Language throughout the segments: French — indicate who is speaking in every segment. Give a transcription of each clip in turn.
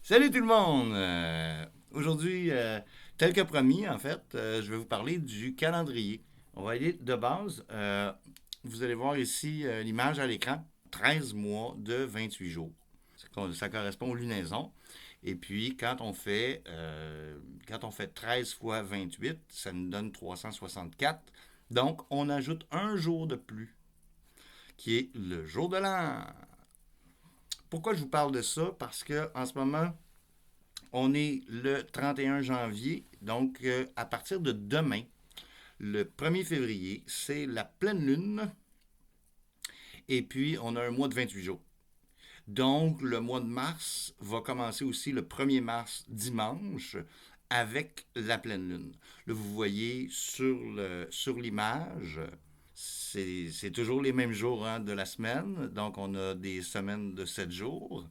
Speaker 1: Salut tout le monde! Aujourd'hui, tel que promis, en fait, je vais vous parler du calendrier. On va aller de base. Vous allez voir ici l'image à l'écran. 13 mois de 28 jours. Ça correspond aux lunaisons. Et puis, quand on fait 13 fois 28, ça nous donne 364. Donc, on ajoute un jour de plus, qui est le jour de l'an. Pourquoi je vous parle de ça? Parce que en ce moment, on est le 31 janvier, donc à partir de demain, le 1er février, c'est la pleine lune, et puis on a un mois de 28 jours. Donc le mois de mars va commencer aussi le 1er mars, dimanche, avec la pleine lune. Là, vous voyez sur l'image, c'est toujours les mêmes jours de la semaine, donc on a des semaines de 7 jours.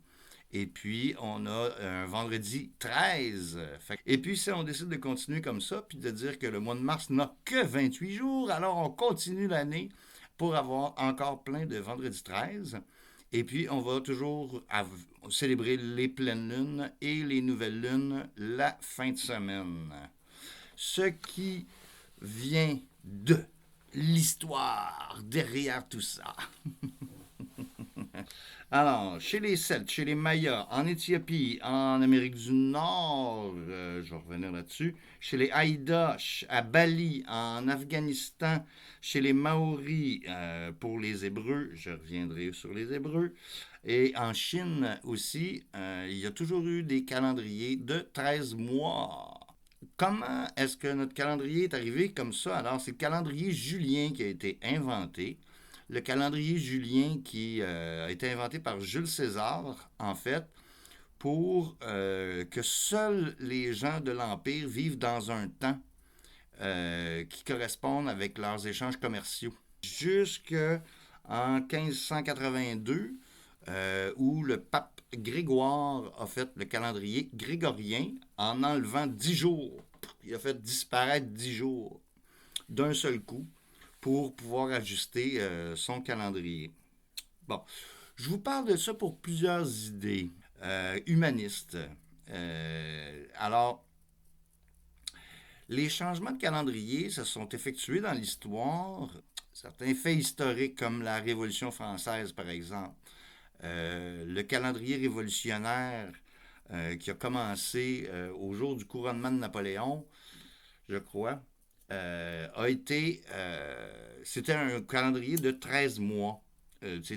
Speaker 1: Et puis, on a un vendredi 13. Et puis, si on décide de continuer comme ça, puis de dire que le mois de mars n'a que 28 jours, alors on continue l'année pour avoir encore plein de vendredi 13. Et puis, on va toujours célébrer les pleines lunes et les nouvelles lunes la fin de semaine. Ce qui vient de l'histoire derrière tout ça. Alors, chez les Celtes, chez les Mayas, en Éthiopie, en Amérique du Nord, je vais revenir là-dessus, chez les Haïdas, à Bali, en Afghanistan, chez les Maoris, pour les Hébreux, je reviendrai sur les Hébreux, et en Chine aussi, il y a toujours eu des calendriers de 13 mois. Comment est-ce que notre calendrier est arrivé comme ça? Alors, c'est le calendrier julien qui a été inventé. Le calendrier julien qui a été inventé par Jules César, en fait, pour que seuls les gens de l'Empire vivent dans un temps qui corresponde avec leurs échanges commerciaux. Jusqu'en 1582, où le pape Grégoire a fait le calendrier grégorien en enlevant 10 jours. Il a fait disparaître 10 jours d'un seul coup pour pouvoir ajuster son calendrier. Bon, je vous parle de ça pour plusieurs idées humanistes. Alors, les changements de calendrier se sont effectués dans l'histoire. Certains faits historiques comme la Révolution française, par exemple, le calendrier révolutionnaire qui a commencé au jour du couronnement de Napoléon, je crois, c'était un calendrier de 13 mois.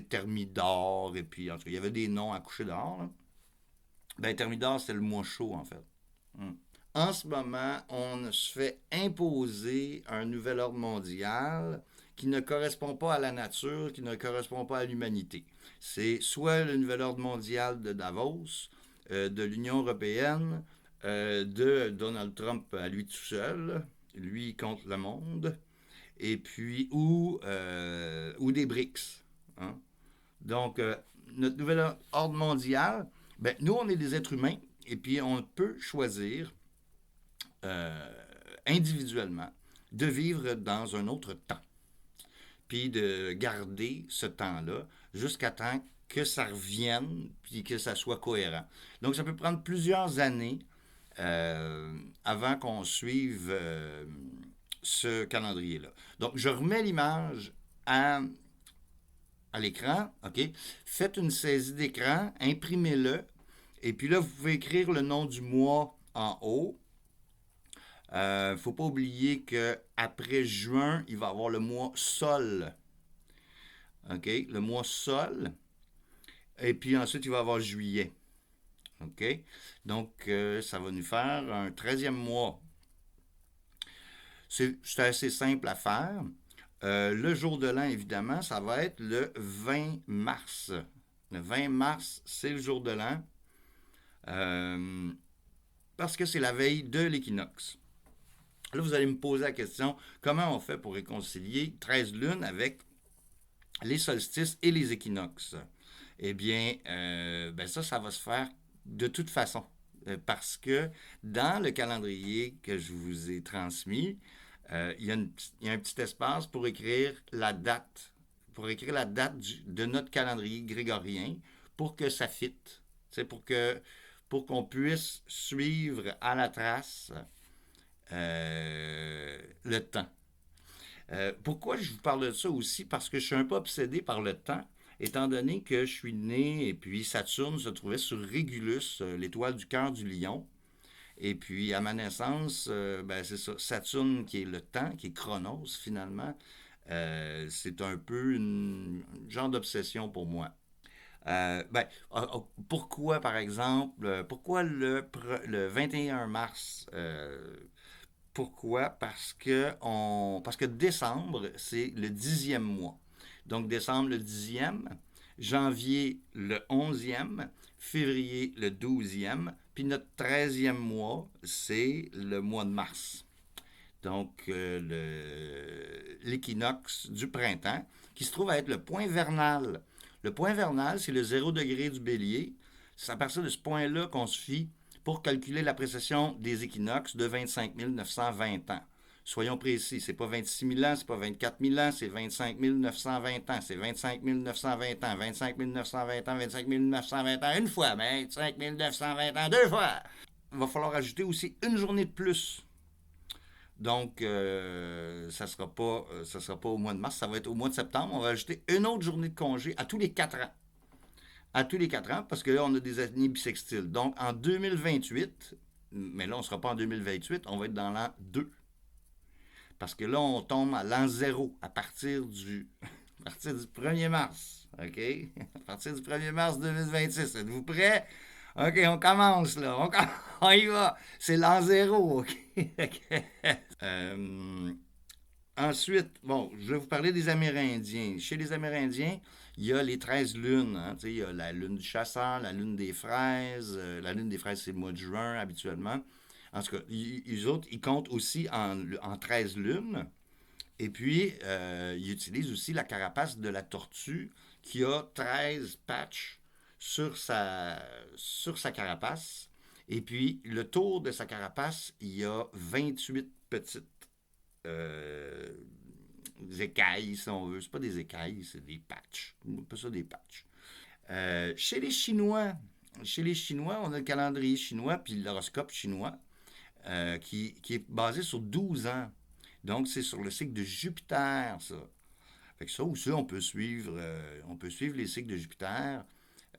Speaker 1: Thermidor, et puis en tout cas, il y avait des noms à coucher dehors. Là. Ben, Thermidor, c'était le mois chaud, en fait. Hmm. En ce moment, on se fait imposer un nouvel ordre mondial qui ne correspond pas à la nature, qui ne correspond pas à l'humanité. C'est soit le nouvel ordre mondial de Davos, de l'Union européenne, de Donald Trump à lui tout seul, lui contre le monde, et puis ou des BRICS. Hein? Donc, notre nouvel ordre mondial, ben, nous, on est des êtres humains, et puis on peut choisir euh, individuellement de vivre dans un autre temps, puis de garder ce temps-là jusqu'à temps que ça revienne, puis que ça soit cohérent. Donc, ça peut prendre plusieurs années avant qu'on suive ce calendrier-là. Donc, je remets l'image à l'écran, OK? Faites une saisie d'écran, imprimez-le, et puis là, vous pouvez écrire le nom du mois en haut. Il ne faut pas oublier qu'après juin, il va y avoir le mois sol. OK? Le mois sol. Et puis ensuite, il va y avoir juillet. OK? Donc, ça va nous faire un 13e mois. C'est assez simple à faire. Le jour de l'an, évidemment, ça va être le 20 mars. Le 20 mars, c'est le jour de l'an. Parce que c'est la veille de l'équinoxe. Là, vous allez me poser la question, comment on fait pour réconcilier 13 lunes avec les solstices et les équinoxes? Eh bien, ça va se faire de toute façon. Parce que dans le calendrier que je vous ai transmis, il y a un petit espace pour écrire la date. Pour écrire de notre calendrier grégorien pour que ça fitte. C'est pour qu'on puisse suivre à la trace le temps. Pourquoi je vous parle de ça aussi? Parce que je suis un peu obsédé par le temps, étant donné que je suis né et puis Saturne se trouvait sur Régulus, l'étoile du cœur du lion. Et puis à ma naissance, ben, c'est ça, Saturne qui est le temps, qui est Chronos finalement, c'est un peu un genre d'obsession pour moi. Pourquoi, par exemple, pourquoi le 21 mars? Pourquoi? Parce que décembre, c'est le 10e mois. Donc décembre, le 10e, janvier, le 11e, février, le 12e, puis notre 13e mois, c'est le mois de mars. Donc, l'équinoxe du printemps, qui se trouve à être le point vernal. Le point vernal, c'est le 0 degré du bélier. C'est à partir de ce point-là qu'on se fie pour calculer la précession des équinoxes de 25 920 ans. Soyons précis, c'est pas 26 000 ans, c'est pas 24 000 ans, c'est 25 920 ans, c'est 25 920 ans, 25 920 ans, 25 920 ans une fois, 25 920 ans deux fois. Il va falloir ajouter aussi une journée de plus. Donc, ça sera pas au mois de mars, ça va être au mois de septembre. On va ajouter une autre journée de congé à tous les 4 ans. À tous les 4 ans, parce que là, on a des années bissextiles. Donc, en 2028, mais là, on ne sera pas en 2028, on va être dans l'an 2. Parce que là, on tombe à l'an 0 à partir du, à partir du 1er mars. OK? À partir du 1er mars 2026. Êtes-vous prêts? OK, on commence là. On y va. C'est l'an 0. OK? Euh, Ensuite, bon, je vais vous parler des Amérindiens. Chez les Amérindiens, il y a les 13 lunes. Hein, il y a la lune du chasseur, la lune des fraises. La lune des fraises, c'est le mois de juin habituellement. En tout cas, les autres, ils comptent aussi en 13 lunes. Et puis, ils utilisent aussi la carapace de la tortue qui a 13 patchs sur sa carapace. Et puis, le tour de sa carapace, il y a 28 petites euh, écailles, si on veut. C'est pas des écailles, c'est des patchs. On appelle ça des patchs. Chez les Chinois, on a le calendrier chinois puis l'horoscope chinois qui est basé sur 12 ans. Donc, c'est sur le cycle de Jupiter, ça. Fait que ça aussi, on peut suivre les cycles de Jupiter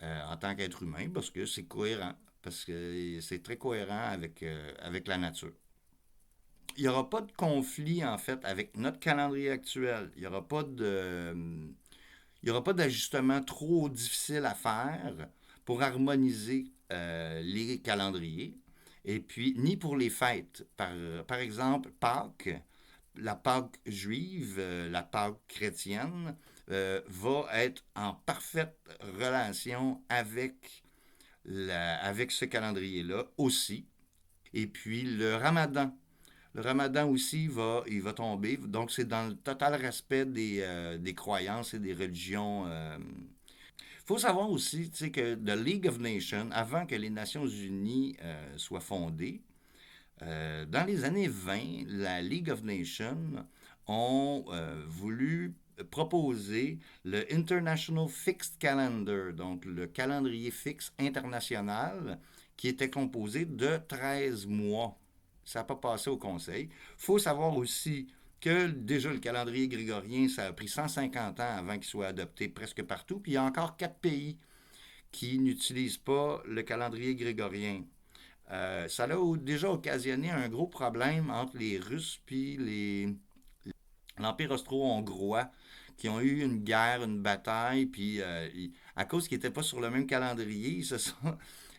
Speaker 1: en tant qu'être humain parce que c'est cohérent, parce que c'est très cohérent avec la nature. Il n'y aura pas de conflit, en fait, avec notre calendrier actuel. Il y aura pas d'ajustement trop difficile à faire pour harmoniser les calendriers. Et puis, ni pour les fêtes. Par exemple, Pâques, la Pâques juive, la Pâques chrétienne, va être en parfaite relation avec ce calendrier-là aussi. Et puis, le Ramadan. Le Ramadan aussi il va tomber. Donc, c'est dans le total respect des croyances et des religions. Il faut savoir aussi que The League of Nations, avant que les Nations Unies soient fondées, dans les années 20, la League of Nations ont voulu proposer le International Fixed Calendar, donc le calendrier fixe international, qui était composé de 13 mois. Ça n'a pas passé au Conseil. Il faut savoir aussi que déjà le calendrier grégorien, ça a pris 150 ans avant qu'il soit adopté presque partout. Puis il y a encore 4 pays qui n'utilisent pas le calendrier grégorien. Ça a déjà occasionné un gros problème entre les Russes puis l'Empire austro-hongrois qui ont eu une guerre, une bataille, puis à cause qu'ils n'étaient pas sur le même calendrier,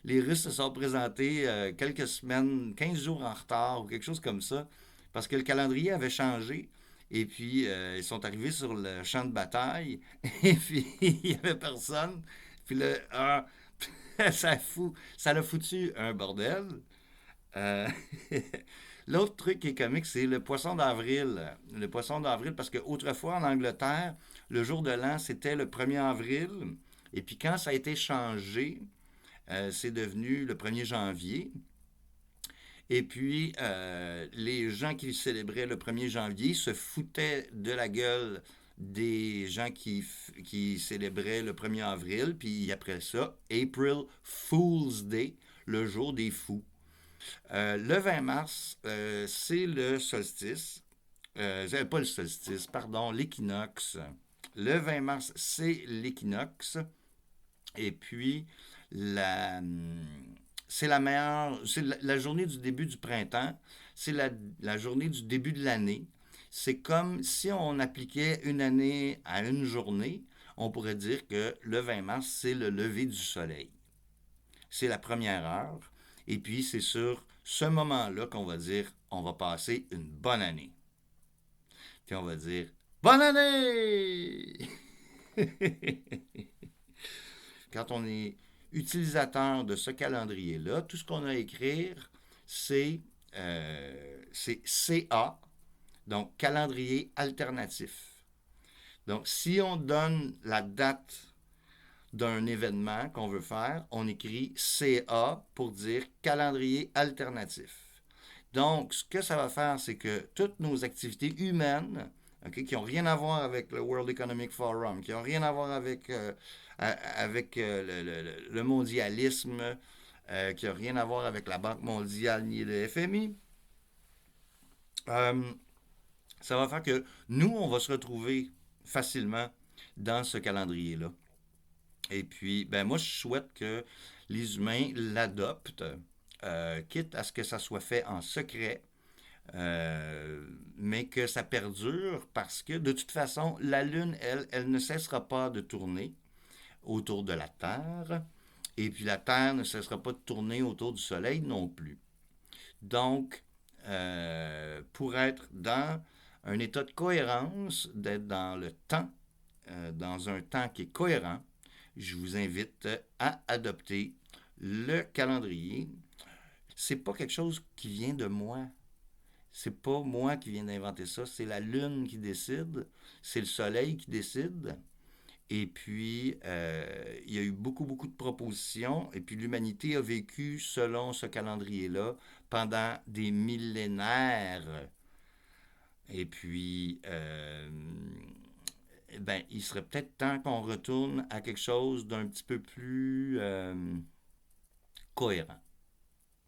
Speaker 1: les Russes se sont présentés quelques semaines, 15 jours en retard ou quelque chose comme ça, parce que le calendrier avait changé. Et puis, ils sont arrivés sur le champ de bataille, et puis, il n'y avait personne. Puis là, ça l'a foutu un bordel. Euh, L'autre truc qui est comique, c'est le poisson d'avril. Le poisson d'avril, parce qu'autrefois, en Angleterre, le jour de l'an, c'était le 1er avril. Et puis quand ça a été changé, c'est devenu le 1er janvier. Et puis, les gens qui célébraient le 1er janvier se foutaient de la gueule des gens qui célébraient le 1er avril. Puis après ça, April Fool's Day, le jour des fous. Le 20 mars, c'est le solstice. Pas le solstice, pardon, l'équinoxe. Le 20 mars, c'est l'équinoxe. Et puis, la, c'est la meilleure, c'est la journée du début du printemps, c'est la journée du début de l'année. C'est comme si on appliquait une année à une journée, on pourrait dire que le 20 mars, c'est le lever du soleil. C'est la première heure. Et puis, c'est sur ce moment-là qu'on va dire, on va passer une bonne année. Puis on va dire, bonne année! Quand on est utilisateur de ce calendrier-là, tout ce qu'on a à écrire, c'est CA, donc calendrier alternatif. Donc, si on donne la date d'un événement qu'on veut faire, on écrit CA pour dire calendrier alternatif. Donc, ce que ça va faire, c'est que toutes nos activités humaines, okay, qui n'ont rien à voir avec le World Economic Forum, qui n'ont rien à voir avec, le mondialisme, qui n'ont rien à voir avec la Banque mondiale ni le FMI, euh, ça va faire que nous, on va se retrouver facilement dans ce calendrier-là. Et puis, ben moi, je souhaite que les humains l'adoptent, quitte à ce que ça soit fait en secret, mais que ça perdure parce que de toute façon, la Lune, elle ne cessera pas de tourner autour de la Terre, et puis la Terre ne cessera pas de tourner autour du Soleil non plus. Donc, pour être dans un état de cohérence, d'être dans le temps, dans un temps qui est cohérent, je vous invite à adopter le calendrier. C'est pas quelque chose qui vient de moi. C'est pas moi qui viens d'inventer ça. C'est la Lune qui décide. C'est le Soleil qui décide. Et puis, il y a eu beaucoup, beaucoup de propositions. Et puis, l'humanité a vécu selon ce calendrier-là pendant des millénaires. Et puis, ben, il serait peut-être temps qu'on retourne à quelque chose d'un petit peu plus cohérent.